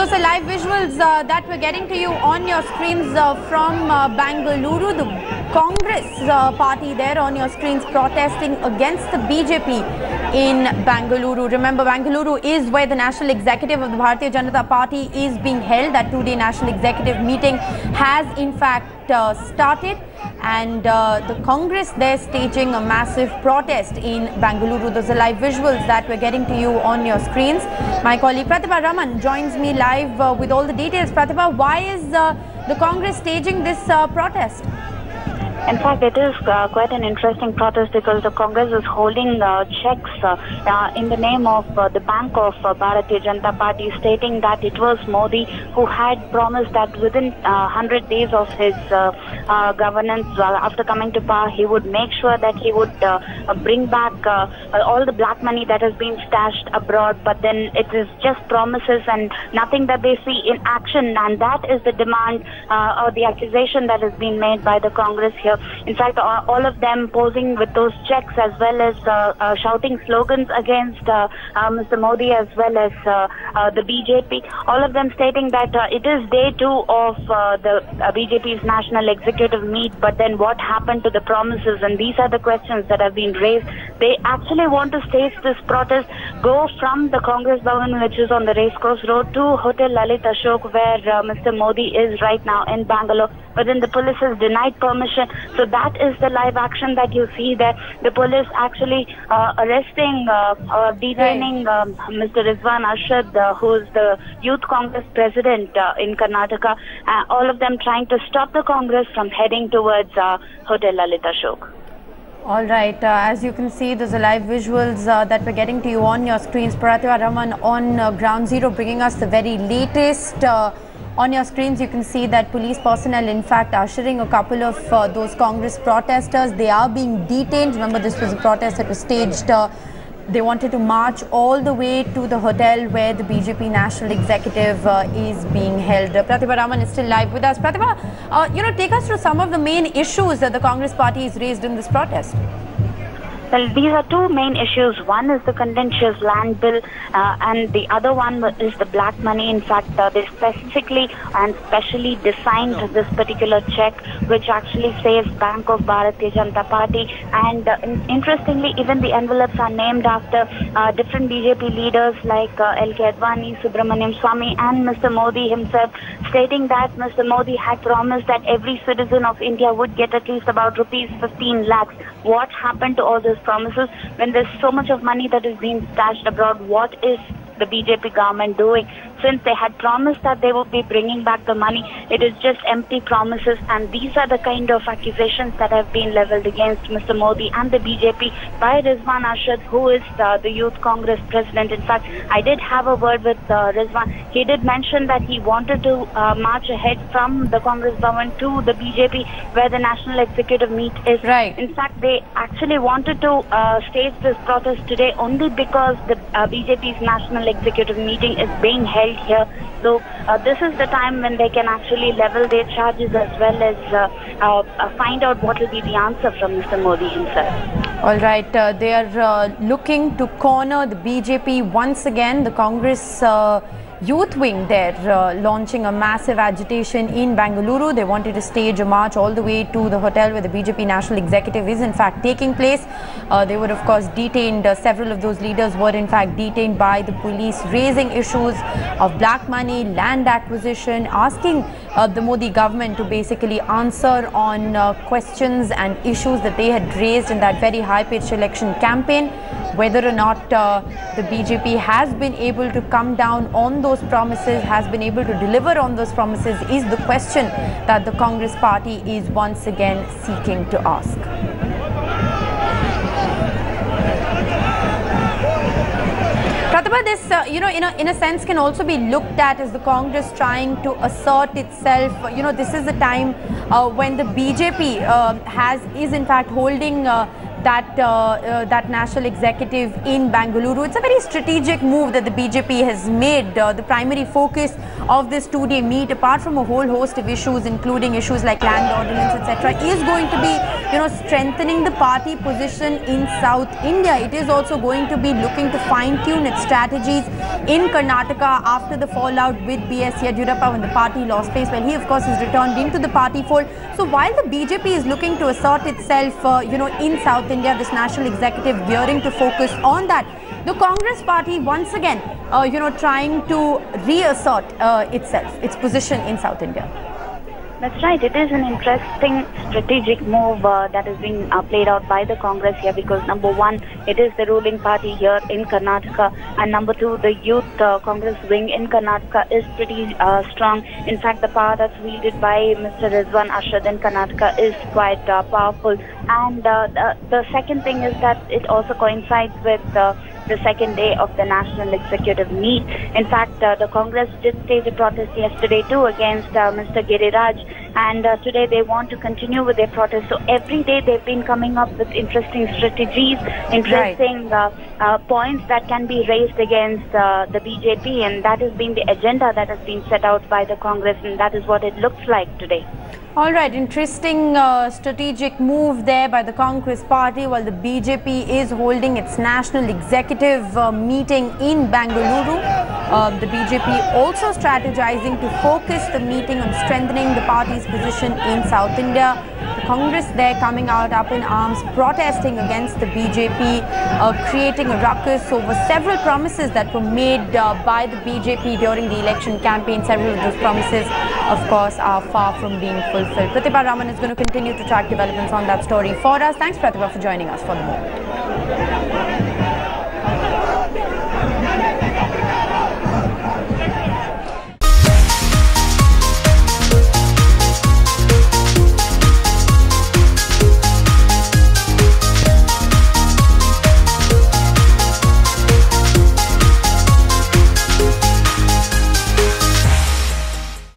those are live visuals that we're getting to you on your screens from Bengaluru. The Congress party there on your screens protesting against the BJP in Bengaluru. Remember, Bengaluru is where the national executive of the Bharatiya Janata Party is being held. That two-day national executive meeting has in fact started, and the Congress there staging a massive protest in Bengaluru. Those are live visuals that we're getting to you on your screens. My colleague Pratibha Raman joins me live with all the details. Pratibha, why is the Congress staging this protest? In fact, it is quite an interesting protest because the Congress is holding checks in the name of the Bank of Bharatiya Janata Party, stating that it was Modi who had promised that within 100 days of his governance, after coming to power, he would make sure that he would bring back all the black money that has been stashed abroad. But then it is just promises and nothing that they see in action, and that is the demand or the accusation that has been made by the Congress here. In fact, all of them posing with those checks as well as shouting slogans against Mr. Modi as well as the BJP. All of them stating that it is day 2 of the BJP's national executive meet, but then what happened to the promises? And these are the questions that have been raised. They actually want to stage this protest, go from the Congress Bhavan, which is on the Racecourse Road, to Hotel Lalit Ashok, where Mr. Modi is right now in Bangalore. But then the police has denied permission. So that is the live action that you see there. The police actually arresting or detaining Mr. Rizwan Arshad, who is the Youth Congress president in Karnataka. All of them trying to stop the Congress from heading towards Hotel Lalit Ashok. All right, as you can see, those are live visuals that we're getting to you on your screens. Pratibha Raman on Ground Zero, bringing us the very latest. On your screens, you can see that police personnel, in fact, ushering a couple of those Congress protesters. They are being detained. Remember, this was a protest that was staged. They wanted to march all the way to the hotel where the BJP national executive is being held. Pratibha Raman is still live with us. Pratibha, take us through some of the main issues that the Congress party has raised in this protest. Well, these are two main issues. One is the contentious land bill and the other one is the black money. In fact, they specifically and specially designed this particular check, which actually says Bank of Bharatiya Janata Party. And interestingly, even the envelopes are named after different BJP leaders like L.K. Advani, Subramaniam Swamy and Mr. Modi himself, stating that Mr. Modi had promised that every citizen of India would get at least about rupees 15 lakhs. What happened to all those promises when there's so much of money that is being stashed abroad? What is the BJP government doing? Since they had promised that they would be bringing back the money, it is just empty promises, and these are the kind of accusations that have been leveled against Mr. Modi and the BJP by Rizwan Arshad, who is the Youth Congress president. In fact, I did have a word with Rizwan. He did mention that he wanted to march ahead from the Congress Bhavan to the BJP, where the national executive meet is. Right. In fact, they actually wanted to stage this protest today only because the BJP's national executive meeting is being held here. So this is the time when they can actually level their charges as well as find out what will be the answer from Mr. Modi himself. All right, they are looking to corner the BJP once again. The Congress youth wing there launching a massive agitation in Bengaluru. They wanted to stage a march all the way to the hotel where the BJP national executive is in fact taking place. They were of course detained. Several of those leaders were in fact detained by the police, raising issues of black money, land acquisition, asking the Modi government to basically answer on questions and issues that they had raised in that very high-pitched election campaign. Whether or not the BJP has been able to come down on those promises, has been able to deliver on those promises, is the question that the Congress party is once again seeking to ask. Pratibha, this, in a sense can also be looked at as the Congress trying to assert itself. This is the time when the BJP is in fact holding that national executive in Bengaluru. It's a very strategic move that the BJP has made. The primary focus of this two-day meet, apart from a whole host of issues, including issues like land ordinance, etc., is going to be, strengthening the party position in South India. It is also going to be looking to fine-tune its strategies in Karnataka after the fallout with B.S. Yediyurappa when the party lost face. Well, he of course has returned into the party fold. So while the BJP is looking to assert itself, in South India, this national executive gearing to focus on that, the Congress party once again, trying to reassert itself, its position in South India. That's right. It is an interesting strategic move that is being played out by the Congress here, because number one, it is the ruling party here in Karnataka, and number two, the youth Congress wing in Karnataka is pretty strong. In fact, the power that's wielded by Mr. Rizwan Arshad in Karnataka is quite powerful. And the second thing is that it also coincides with the second day of the national executive meet. In fact, the Congress did stage a protest yesterday too against Mr. Giriraj, and today they want to continue with their protest. So every day they've been coming up with interesting strategies, interesting points that can be raised against the BJP, and that has been the agenda that has been set out by the Congress, and that is what it looks like today. All right, interesting strategic move there by the Congress party, while the BJP is holding its national executive meeting in Bengaluru. The BJP also strategizing to focus the meeting on strengthening the party's position in South India. The Congress there coming out up in arms, protesting against the BJP, creating a ruckus over several promises that were made by the BJP during the election campaign. Several of those promises, of course, are far from being fulfilled. Pratibha Raman is going to continue to track developments on that story for us. Thanks, Pratibha, for joining us for the moment.